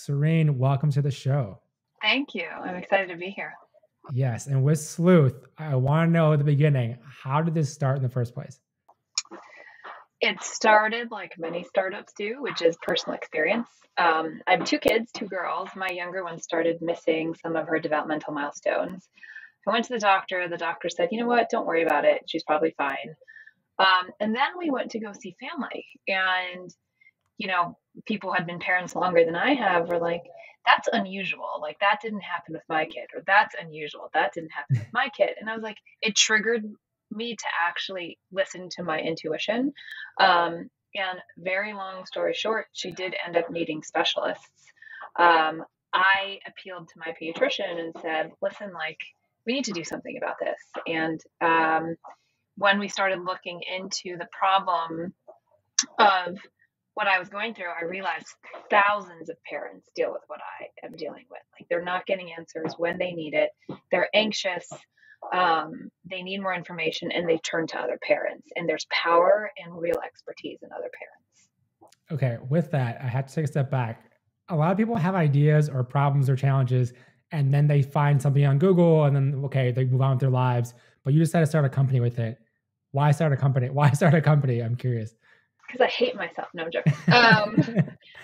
Sehreen, welcome to the show. Thank you. I'm excited to be here. Yes, and with Sleuth, I want to know at the beginning, how did this start in the first place? It started like many startups do, which is personal experience. I have two kids, two girls. My younger one started missing some of her developmental milestones. I went to the doctor. The doctor said, you know what, don't worry about it. She's probably fine. And then we went to go see family. And, people who had been parents longer than I have were like, that's unusual. Like, that didn't happen with my kid, or that's unusual. That didn't happen with my kid. And I was like, it triggered me to actually listen to my intuition. And very long story short, she did end up needing specialists. I appealed to my pediatrician and said, listen, like, we need to do something about this. And when we started looking into the problem of what I was going through, I realized thousands of parents deal with what I am dealing with. Like, they're not getting answers when they need it. They're anxious. They need more information, and they turn to other parents. And there's power and real expertise in other parents. Okay, with that, I have to take a step back. A lot of people have ideas or problems or challenges, and then they find something on Google, and then, okay, they move on with their lives. But you decided to start a company with it. Why start a company? Why start a company? I'm curious. Because I hate myself. No, I'm joking.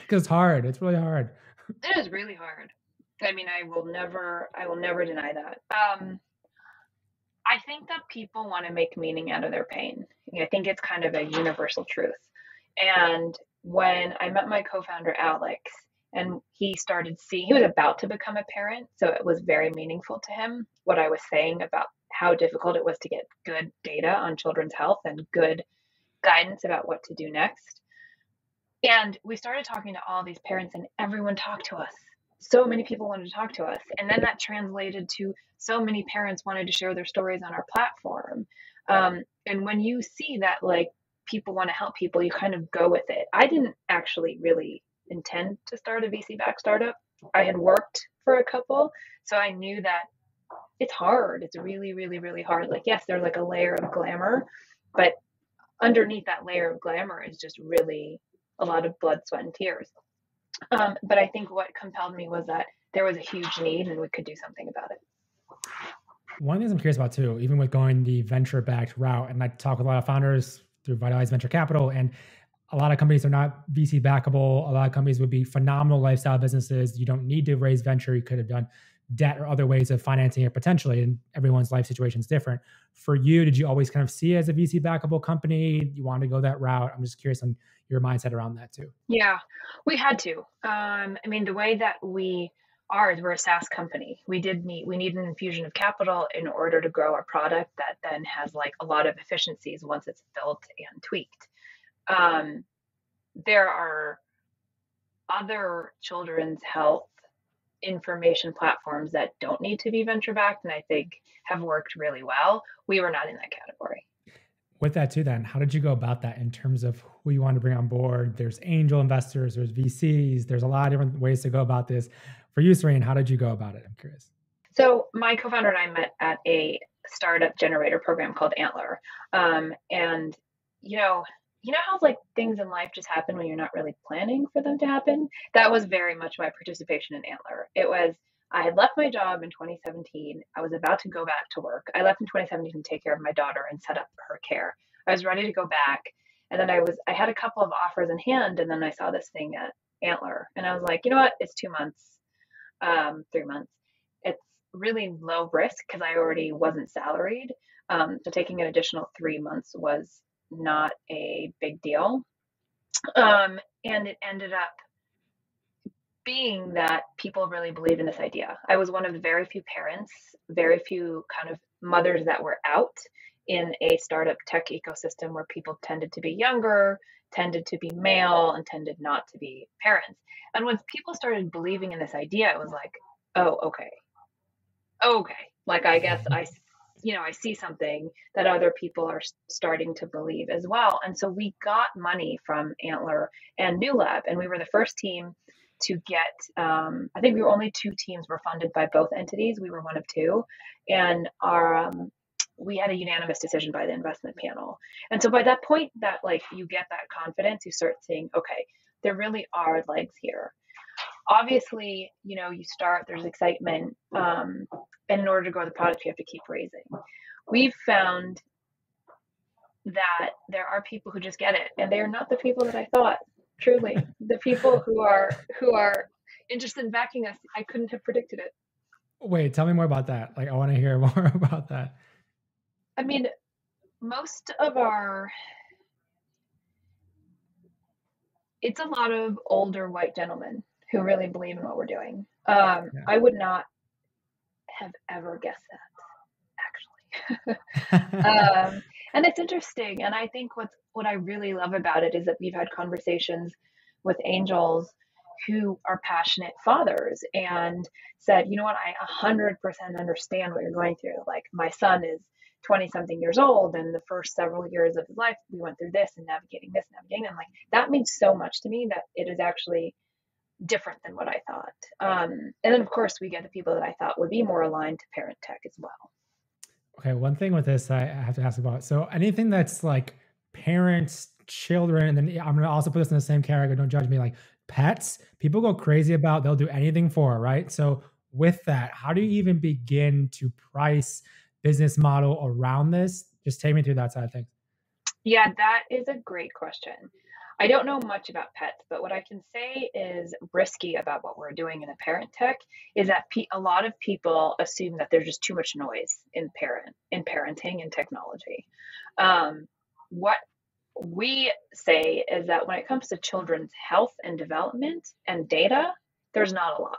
Because it's hard. It's really hard. It is really hard. I mean, I will never deny that. I think that people want to make meaning out of their pain. I think it's kind of a universal truth. And when I met my co-founder, Alex, and he was about to become a parent, so it was very meaningful to him what I was saying about how difficult it was to get good data on children's health and good guidance about what to do next. And we started talking to all these parents, and everyone talked to us. So many people wanted to talk to us. And then that translated to so many parents wanted to share their stories on our platform. And when you see that, like, people want to help people, you kind of go with it. I didn't actually really intend to start a VC-backed startup. I had worked for a couple, so I knew that it's hard. It's really, really, really hard. Like, yes, there's like a layer of glamour, but underneath that layer of glamour is just really a lot of blood, sweat, and tears. But I think what compelled me was that there was a huge need and we could do something about it. One of the things I'm curious about too, even with going the venture-backed route, and I talk with a lot of founders through Vitalize Venture Capital, and a lot of companies are not VC backable. A lot of companies would be phenomenal lifestyle businesses. You don't need to raise venture. You could have done debt or other ways of financing it potentially, and everyone's life situation is different. For you, did you always kind of see it as a VC backable company? You wanted to go that route? I'm just curious on your mindset around that too. Yeah, we had to. I mean, the way that we are is we're a SaaS company. We need an infusion of capital in order to grow our product that then has like a lot of efficiencies once it's built and tweaked. There are other children's health information platforms that don't need to be venture backed, and I think have worked really well. We were not in that category. With that too, then, how did you go about that in terms of who you want to bring on board? There's angel investors, there's VCs, there's a lot of different ways to go about this. For you, Sehreen, how did you go about it? I'm curious. So my co-founder and I met at a startup generator program called Antler. And you know how like things in life just happen when you're not really planning for them to happen? That was very much my participation in Antler. I had left my job in 2017. I was about to go back to work. I left in 2017 to take care of my daughter and set up her care. I was ready to go back. And then I had a couple of offers in hand, and then I saw this thing at Antler. And I was like, you know what? It's 2 months, 3 months. It's really low risk because I already wasn't salaried. So taking an additional 3 months was not a big deal. And it ended up being that people really believe in this idea. I was one of the very few parents, very few kind of mothers that were out in a startup tech ecosystem where people tended to be younger, tended to be male, and tended not to be parents. And when people started believing in this idea, it was like, oh, okay. Like, I guess I see something that other people are starting to believe as well. And so we got money from Antler and NewLab, and we were the first team to get, I think we were only 2 teams were funded by both entities. We were one of 2. And we had a unanimous decision by the investment panel. And so by that point that like you get that confidence, you start seeing, okay, there really are legs here. obviously, you start, there's excitement. And in order to grow the product, you have to keep raising. We've found that there are people who just get it, and they are not the people that I thought. Truly, the people who are interested in backing us, I couldn't have predicted it. Wait, tell me more about that. Like, I want to hear more about that. I mean, most of it's a lot of older white gentlemen who really believe in what we're doing. Yeah. I would not have ever guessed that, actually. And it's interesting. And I think what I really love about it is that we've had conversations with angels who are passionate fathers and said, you know what, I 100% understand what you're going through. Like, my son is 20 something years old, and the first several years of his life, we went through this and navigating this, navigating. And like, that means so much to me that it is actually different than what I thought. And then, of course, we get the people that I thought would be more aligned to parent tech as well. Okay, one thing with this I have to ask about. So anything that's like parents, children, and then I'm gonna also put this in the same category. Don't judge me. Like pets, people go crazy about. They'll do anything for, right? So with that, how do you even begin to price business model around this? Just take me through that side of things. Yeah, that is a great question. I don't know much about pets, but what I can say is risky about what we're doing in a parent tech is that a lot of people assume that there's just too much noise in parenting and technology. What we say is that when it comes to children's health and development and data, there's not a lot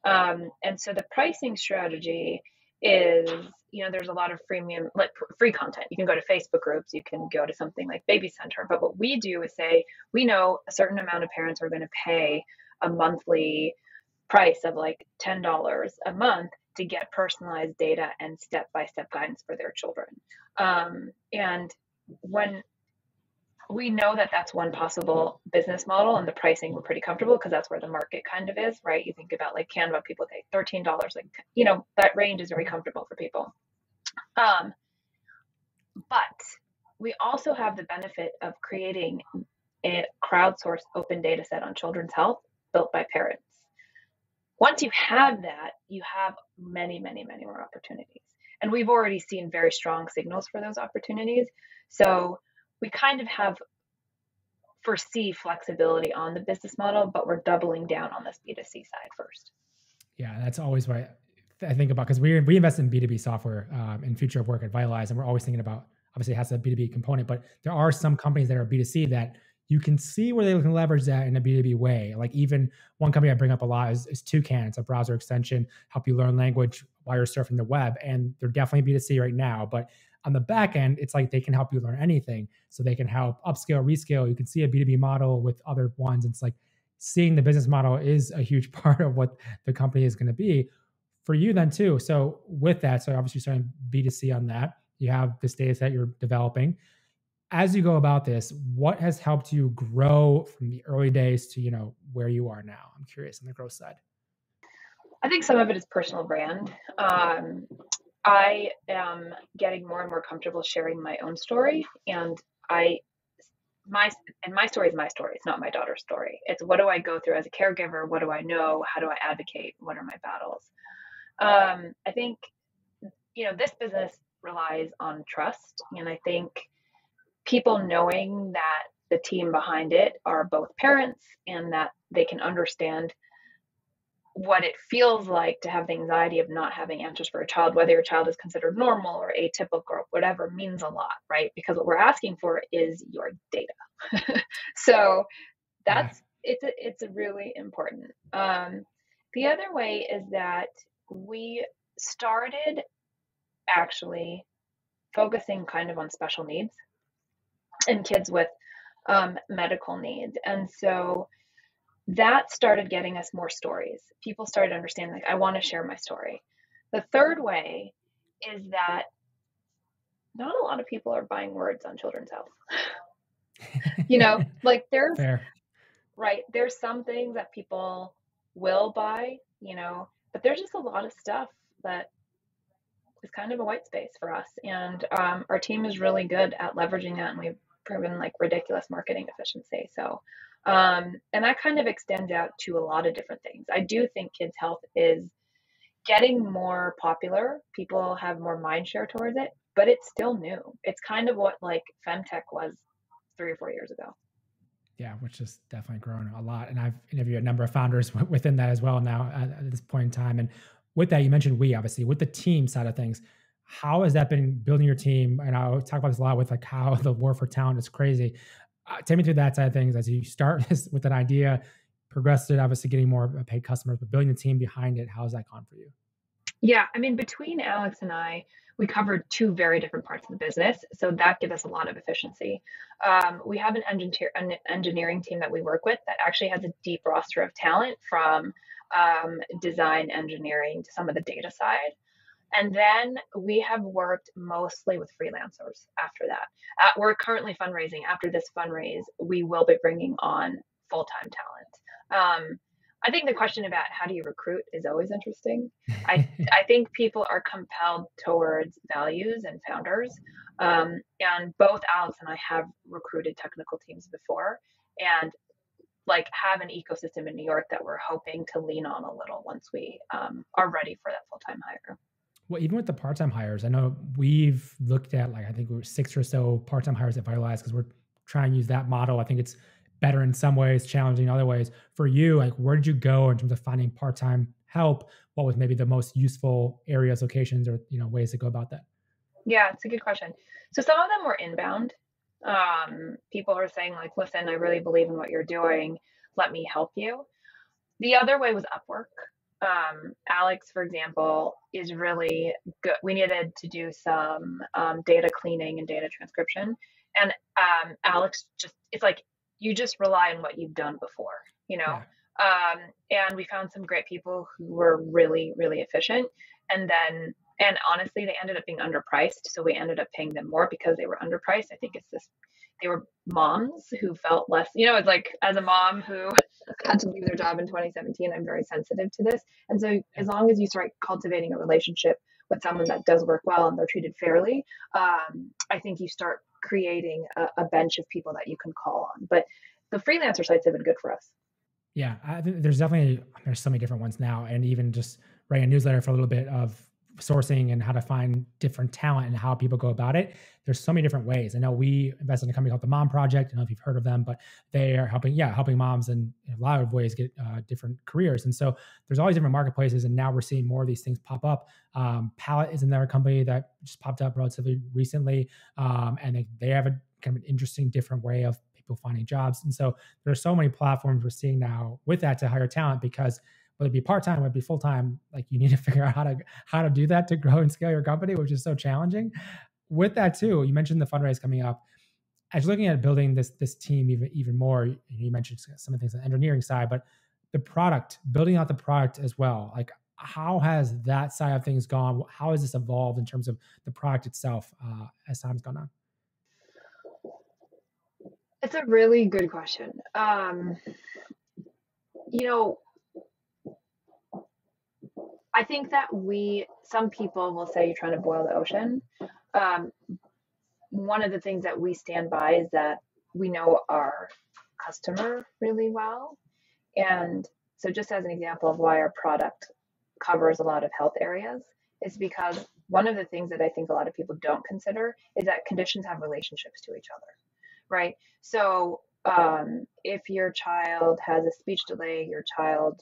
on. And so the pricing strategy is, there's a lot of freemium, like free content. You can go to Facebook groups, you can go to something like Baby Center. But what we do is say, we know a certain amount of parents are going to pay a monthly price of like $10 a month to get personalized data and step-by-step guidance for their children. And when we know that that's one possible business model, and the pricing we're pretty comfortable because that's where the market kind of is, right? You think about like Canva, people pay $13, like, that range is very comfortable for people. But we also have the benefit of creating a crowdsourced open data set on children's health built by parents. Once you have that, you have many, many, many more opportunities. And we've already seen very strong signals for those opportunities. So we kind of foresee flexibility on the business model, but we're doubling down on this B2C side first. Yeah, that's always what I think about, because we invest in B2B software in future of work at Vitalize, and we're always thinking about, obviously it has a B2B component, but there are some companies that are B2C that you can see where they can leverage that in a B2B way. Like even one company I bring up a lot is Toucan. It's a browser extension, help you learn language while you're surfing the web. And they're definitely B2C right now, but on the back end, it's like they can help you learn anything. So they can help upscale, rescale. You can see a B2B model with other ones. It's like seeing the business model is a huge part of what the company is going to be for you then too. So with that, so obviously you're starting B2C on that. You have this data set you're developing. As you go about this, what has helped you grow from the early days to, where you are now? I'm curious on the growth side. I think some of it is personal brand. I am getting more and more comfortable sharing my own story, and my story is my story. It's not my daughter's story. It's what do I go through as a caregiver? What do I know? How do I advocate? What are my battles? I think, this business relies on trust. And I think people knowing that the team behind it are both parents and that they can understand what it feels like to have the anxiety of not having answers for a child, whether your child is considered normal or atypical or whatever, means a lot, right? Because what we're asking for is your data. So it's really important. The other way is that we started actually focusing kind of on special needs and kids with medical needs. And so that started getting us more stories. People started understanding, like, I want to share my story. The third way is that not a lot of people are buying words on children's health. Like there's Fair. Right. There's some things that people will buy, but there's just a lot of stuff that is kind of a white space for us. And our team is really good at leveraging that, and we've proven like ridiculous marketing efficiency. So And that kind of extends out to a lot of different things. I do think kids' health is getting more popular. People have more mind share towards it, but it's still new. It's kind of what like femtech was 3 or 4 years ago. Yeah, which has definitely grown a lot. And I've interviewed a number of founders within that as well now at this point in time. And with that, you mentioned obviously with the team side of things. How has that been building your team? And I'll talk about this a lot with like how the war for talent is crazy. Take me through that side of things as you start this with an idea, progressed it, obviously getting more paid customers, but building the team behind it. How's that gone for you? Yeah, I mean, between Alex and I, we covered two very different parts of the business, so that gives us a lot of efficiency. We have an engineering team that we work with that actually has a deep roster of talent from design engineering to some of the data side. And then we have worked mostly with freelancers after that. We're currently fundraising. After this fundraise, we will be bringing on full-time talent. I think the question about how do you recruit is always interesting. I think people are compelled towards values and founders. And both Alex and I have recruited technical teams before and like have an ecosystem in New York that we're hoping to lean on a little once we are ready for that full-time hire. Well, even with the part-time hires, I know we've looked at like I think we're 6 or so part-time hires at Vitalize because we're trying to use that model. I think it's better in some ways, challenging in other ways. For you, like where did you go in terms of finding part-time help? What was maybe the most useful areas, locations, or ways to go about that? Yeah, it's a good question. So some of them were inbound. People are saying like, listen, I really believe in what you're doing. Let me help you. The other way was Upwork. Alex, for example, is really good. We needed to do some data cleaning and data transcription. And Alex it's like you just rely on what you've done before, you know? Yeah. And we found some great people who were really, really efficient. And honestly, they ended up being underpriced. So we ended up paying them more because they were underpriced. I think they were moms who felt less, it's like as a mom who had to leave their job in 2017, I'm very sensitive to this. And so as long as you start cultivating a relationship with someone that does work well and they're treated fairly, I think you start creating a bench of people that you can call on. But the freelancer sites have been good for us. Yeah, I think there's so many different ones now, and even just writing a newsletter for a little bit of sourcing and how to find different talent and how people go about it. There's so many different ways. I know we invested in a company called the Mom Project. I don't know if you've heard of them, but they are helping moms in a lot of ways get different careers. And so there's all these different marketplaces, and now we're seeing more of these things pop up. Palette is another company that just popped up relatively recently, and they have a kind of an interesting, different way of people finding jobs. And so there's so many platforms we're seeing now with that to hire talent because whether it be part-time, whether it be full-time, like you need to figure out how to do that to grow and scale your company, which is so challenging. With that too, you mentioned the fundraise coming up. As you're looking at building this team even more, you mentioned some of the things on the engineering side, but the product, building out the product as well. Like how has that side of things gone? How has this evolved in terms of the product itself as time's gone on? It's a really good question. You know, I think that some people will say you're trying to boil the ocean. One of the things that we stand by is that we know our customer really well. And so just as an example of why our product covers a lot of health areas is because one of the things that I think a lot of people don't consider is that conditions have relationships to each other, right? So if your child has a speech delay, your child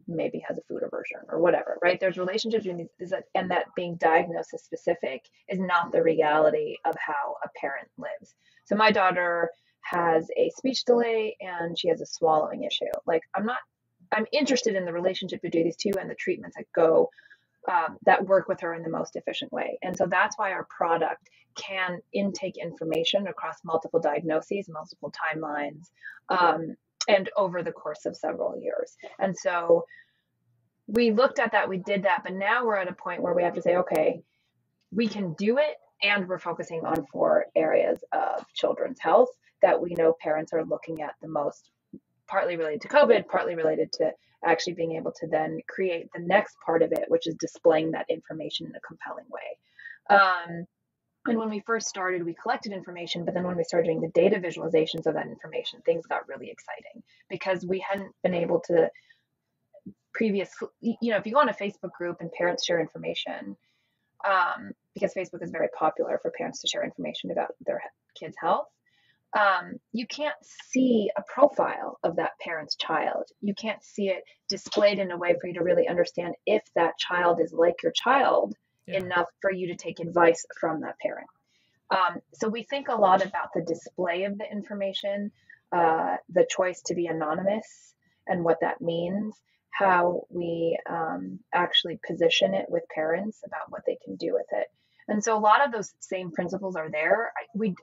maybe has a food aversion or whatever, right? There's relationships between these, and that being diagnosis specific is not the reality of how a parent lives. So my daughter has a speech delay and she has a swallowing issue. Like I'm interested in the relationship between these two and the treatments that work with her in the most efficient way. And so that's why our product can intake information across multiple diagnoses, multiple timelines, and over the course of several years. And so we looked at that, we did that, but now we're at a point where we have to say, okay, we can do it, and we're focusing on 4 areas of children's health that we know parents are looking at the most, partly related to COVID, partly related to actually being able to then create the next part of it, which is displaying that information in a compelling way. And when we first started, we collected information, but then when we started doing the data visualizations of that information, things got really exciting because we hadn't been able to if you go on a Facebook group and parents share information, because Facebook is very popular for parents to share information about their kids' health, you can't see a profile of that parent's child. You can't see it displayed in a way for you to really understand if that child is like your child enough for you to take advice from that parent. So we think a lot about the display of the information, the choice to be anonymous and what that means, how we actually position it with parents about what they can do with it. And so a lot of those same principles are there.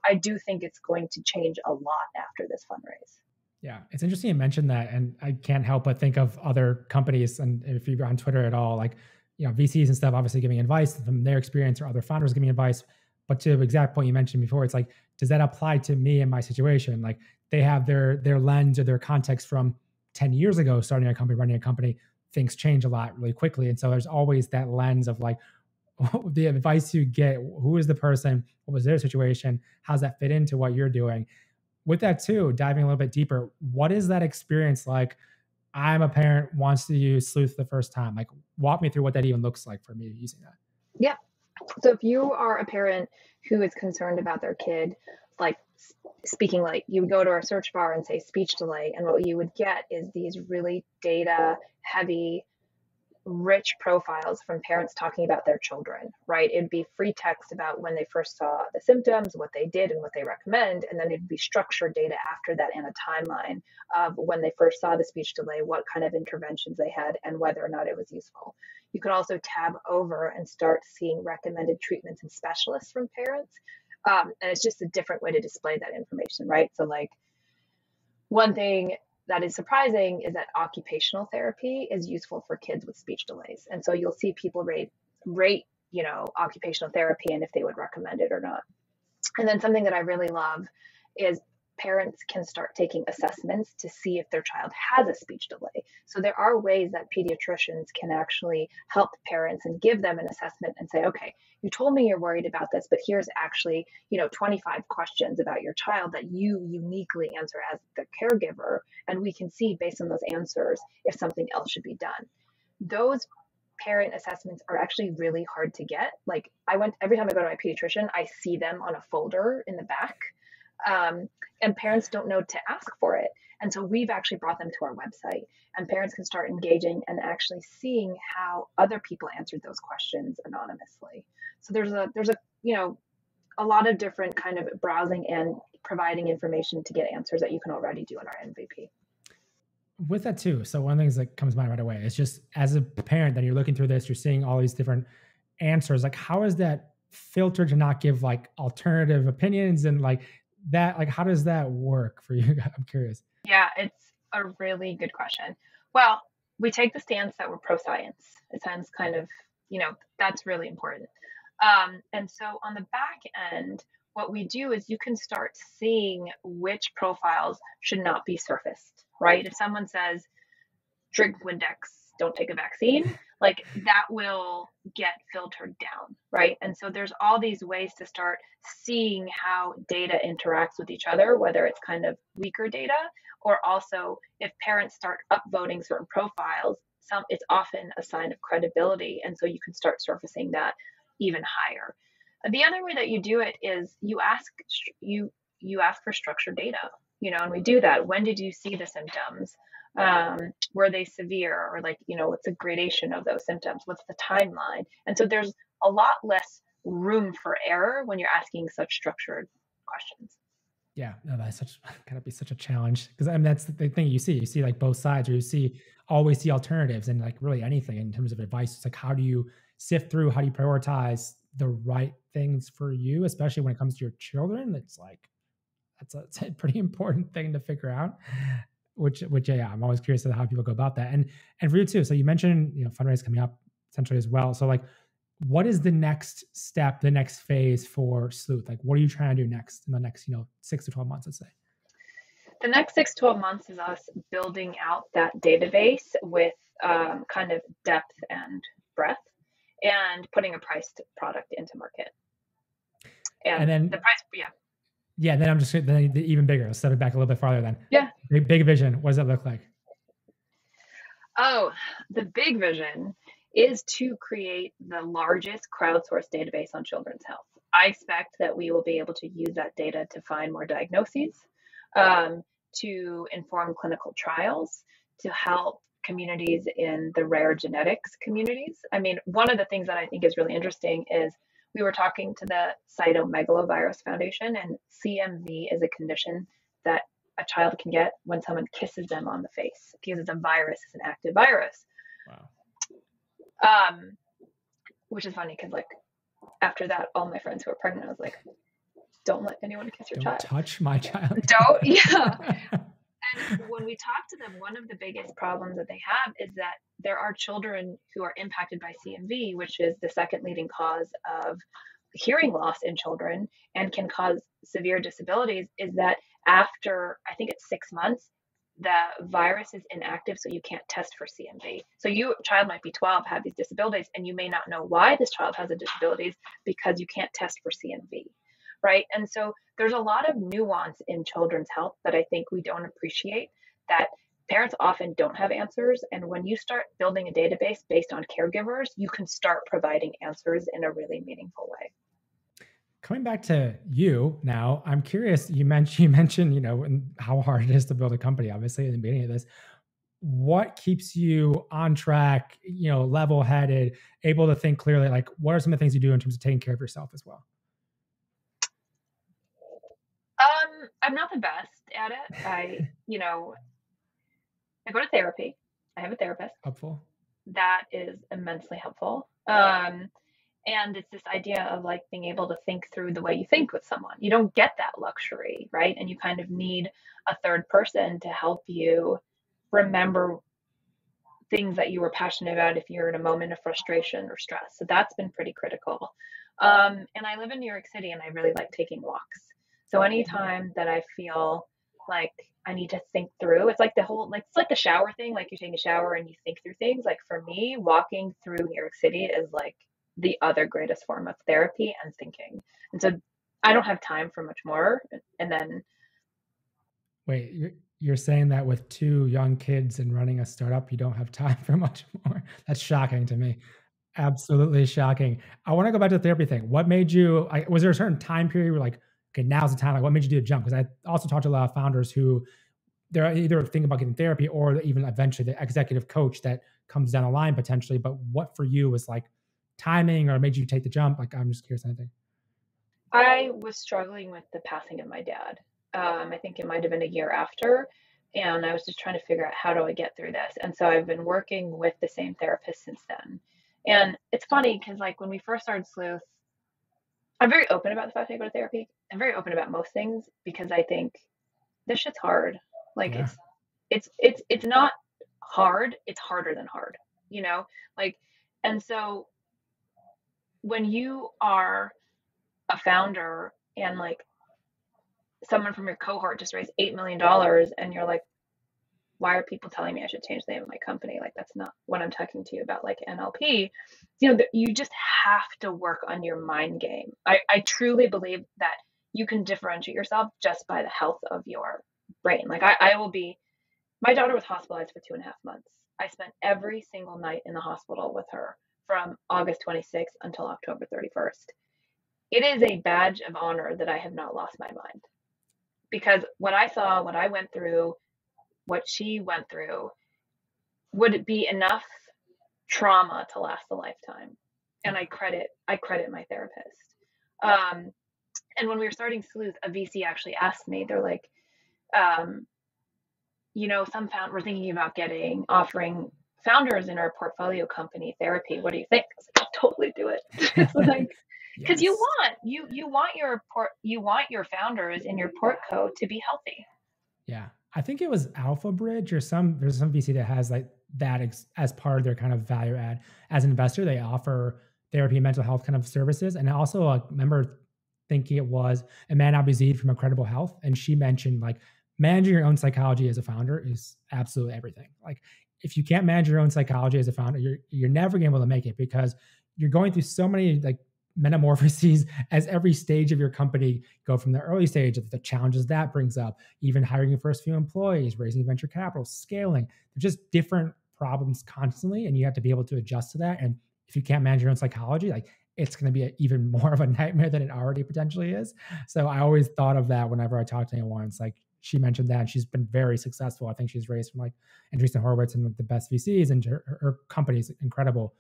I do think it's going to change a lot after this fundraise. Yeah, it's interesting you mentioned that, and I can't help but think of other companies, and if you're on Twitter at all, like, VCs and stuff, obviously giving advice from their experience, or other founders giving advice. But to the exact point you mentioned before, it's like, does that apply to me and my situation? Like, they have their lens or their context from 10 years ago, starting a company, running a company. Things change a lot really quickly, and so there's always that lens of like, the advice you get, who is the person, what was their situation, how's that fit into what you're doing. With that too, diving a little bit deeper, what is that experience like? I'm a parent, wants to use Sleuth the first time. Like, walk me through what that even looks like for me using that. Yeah. So if you are a parent who is concerned about their kid, like speaking, like you would go to our search bar and say speech delay, and what you would get is these really data heavy, rich profiles from parents talking about their children, right? It'd be free text about when they first saw the symptoms, what they did, and what they recommend. And then it'd be structured data after that and a timeline of when they first saw the speech delay, what kind of interventions they had, and whether or not it was useful. You could also tab over and start seeing recommended treatments and specialists from parents. And it's just a different way to display that information, right? So like one thing that is surprising is that occupational therapy is useful for kids with speech delays. And so you'll see people rate, occupational therapy and if they would recommend it or not. And then something that I really love is parents can start taking assessments to see if their child has a speech delay. So there are ways that pediatricians can actually help parents and give them an assessment and say, okay, you told me you're worried about this, but here's actually, 25 questions about your child that you uniquely answer as the caregiver. And we can see based on those answers if something else should be done. Those parent assessments are actually really hard to get. Like every time I go to my pediatrician, I see them on a folder in the back. And parents don't know to ask for it. And so we've actually brought them to our website, and parents can start engaging and actually seeing how other people answered those questions anonymously. So there's a lot of different kind of browsing and providing information to get answers that you can already do in our MVP. With that too, so one of the things that comes to mind right away is just as a parent, then you're looking through this, you're seeing all these different answers. Like, how is that filtered to not give like alternative opinions and like that? Like, how does that work for you? I'm curious. Yeah, it's a really good question. Well, we take the stance that we're pro-science. It sounds kind of, that's really important. And so on the back end, what we do is you can start seeing which profiles should not be surfaced, right? If someone says, drink Windex, don't take a vaccine, like that will get filtered down, right? And so there's all these ways to start seeing how data interacts with each other, whether it's kind of weaker data, or also if parents start upvoting certain profiles, it's often a sign of credibility. And so you can start surfacing that even higher. The other way that you do it is you ask for structured data, and we do that. When did you see the symptoms? Were they severe, or what's a gradation of those symptoms? What's the timeline? And so there's a lot less room for error when you're asking such structured questions. Yeah, no, that's gotta be such a challenge, because that's the thing you see like both sides, or you always see alternatives, and like really anything in terms of advice. It's like, how do you sift through, how do you prioritize the right things for you, especially when it comes to your children? It's like, it's a pretty important thing to figure out, which yeah, I'm always curious about how people go about that. And for you too, so you mentioned, fundraise coming up essentially as well. So like, what is the next step, the next phase for Sleuth? Like, what are you trying to do next in the next, 6 to 12 months, let's say? The next 6 to 12 months is us building out that database with kind of depth and breadth, and putting a priced product into market. And then the price, yeah, then I'm just then even bigger. Let's step it back a little bit farther then. Yeah. Big vision. What does that look like? Oh, the big vision is to create the largest crowdsourced database on children's health. I expect that we will be able to use that data to find more diagnoses, to inform clinical trials, to help communities in the rare genetics communities. I mean, one of the things that I think is really interesting is we were talking to the Cytomegalovirus Foundation, and CMV is a condition that a child can get when someone kisses them on the face because it's a virus, it's an active virus. Wow. Which is funny because like after that, all my friends who were pregnant, I was like, don't let anyone kiss your child. Don't touch my child. Don't, yeah. And when we talk to them, one of the biggest problems that they have is that there are children who are impacted by CMV, which is the second leading cause of hearing loss in children and can cause severe disabilities, is that after, I think it's 6 months, the virus is inactive, so you can't test for CMV. So your child might be 12, have these disabilities, and you may not know why this child has the disabilities because you can't test for CMV, right? And so there's a lot of nuance in children's health that I think we don't appreciate, that parents often don't have answers. And when you start building a database based on caregivers, you can start providing answers in a really meaningful way. Coming back to you now, I'm curious, you mentioned, how hard it is to build a company, obviously, in the beginning of this. What keeps you on track, level-headed, able to think clearly? Like, what are some of the things you do in terms of taking care of yourself as well? I'm not the best at it. I go to therapy. I have a therapist. Helpful. That is immensely helpful. And it's this idea of like being able to think through the way you think with someone. You don't get that luxury, right? And you kind of need a third person to help you remember things that you were passionate about if you're in a moment of frustration or stress. So that's been pretty critical. And I live in New York City and I really like taking walks. So anytime that I feel like I need to think through, it's like it's like the shower thing, like you're taking a shower and you think through things. Like for me, walking through New York City is like the other greatest form of therapy and thinking. And so I don't have time for much more. And then. Wait, you're saying that with 2 young kids and running a startup, you don't have time for much more? That's shocking to me. Absolutely shocking. I want to go back to the therapy thing. What made you, was there a certain time period where like, okay, now's the time? Like, what made you do the jump? Because I also talked to a lot of founders who they're either thinking about getting therapy or even eventually the executive coach that comes down the line potentially. But what for you was like timing or made you take the jump? Like, I'm just curious, anything. I was struggling with the passing of my dad. I think it might have been a year after. And I was just trying to figure out how do I get through this. And so I've been working with the same therapist since then. And it's funny because like when we first started Sleuth, I'm very open about the fact that I go to therapy. I'm very open about most things because I think this shit's hard. Like it's not hard. It's harder than hard, like, and so when you are a founder and like someone from your cohort just raised $8 million and you're like, why are people telling me I should change the name of my company? Like, that's not what I'm talking to you about, like NLP. You just have to work on your mind game. I truly believe that you can differentiate yourself just by the health of your brain. Like my daughter was hospitalized for 2.5 months. I spent every single night in the hospital with her from August 26th until October 31st. It is a badge of honor that I have not lost my mind. Because what I saw, what I went through, what she went through, would it be enough trauma to last a lifetime? And I credit my therapist. And when we were starting Sleuth, a VC actually asked me, they're like, we're thinking about offering founders in our portfolio company therapy. What do you think? I was like, I'll totally do it. It's like, because yes. you want your founders in your portco to be healthy. Yeah. I think it was Alpha Bridge there's some VC that has like that as part of their kind of value add. As an investor, they offer therapy and mental health kind of services. And I also remember thinking it was Amanda Abuzid from Incredible Health. And she mentioned like managing your own psychology as a founder is absolutely everything. Like if you can't manage your own psychology as a founder, you're never going to be able to make it because you're going through so many like metamorphoses as every stage of your company go from the early stage of the challenges that brings up, even hiring your first few employees, raising venture capital, scaling. They're just different problems constantly, and you have to be able to adjust to that. And if you can't manage your own psychology, like it's going to be even more of a nightmare than it already potentially is. So I always thought of that whenever I talk to anyone. It's like she mentioned that, and she's been very successful. I think she's raised from like Andreessen Horowitz and like the best VCs, and her company's incredible,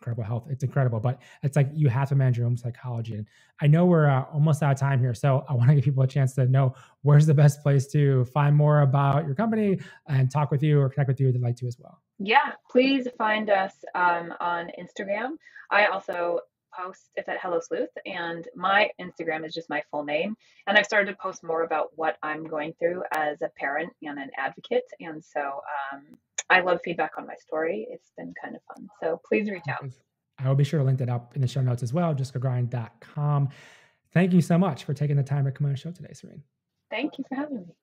incredible health. It's incredible, but it's like you have to manage your own psychology. And I know we're almost out of time here, so I want to give people a chance to know where's the best place to find more about your company and talk with you or connect with you if they'd like to as well. Yeah, please find us on Instagram. I also post, it's at Hello Sleuth, and my Instagram is just my full name. And I've started to post more about what I'm going through as a parent and an advocate. And so I love feedback on my story. It's been kind of fun. So please reach out. I will be sure to link that up in the show notes as well, jessicagrind.com. Thank you so much for taking the time to come on the show today, Sehreen. Thank you for having me.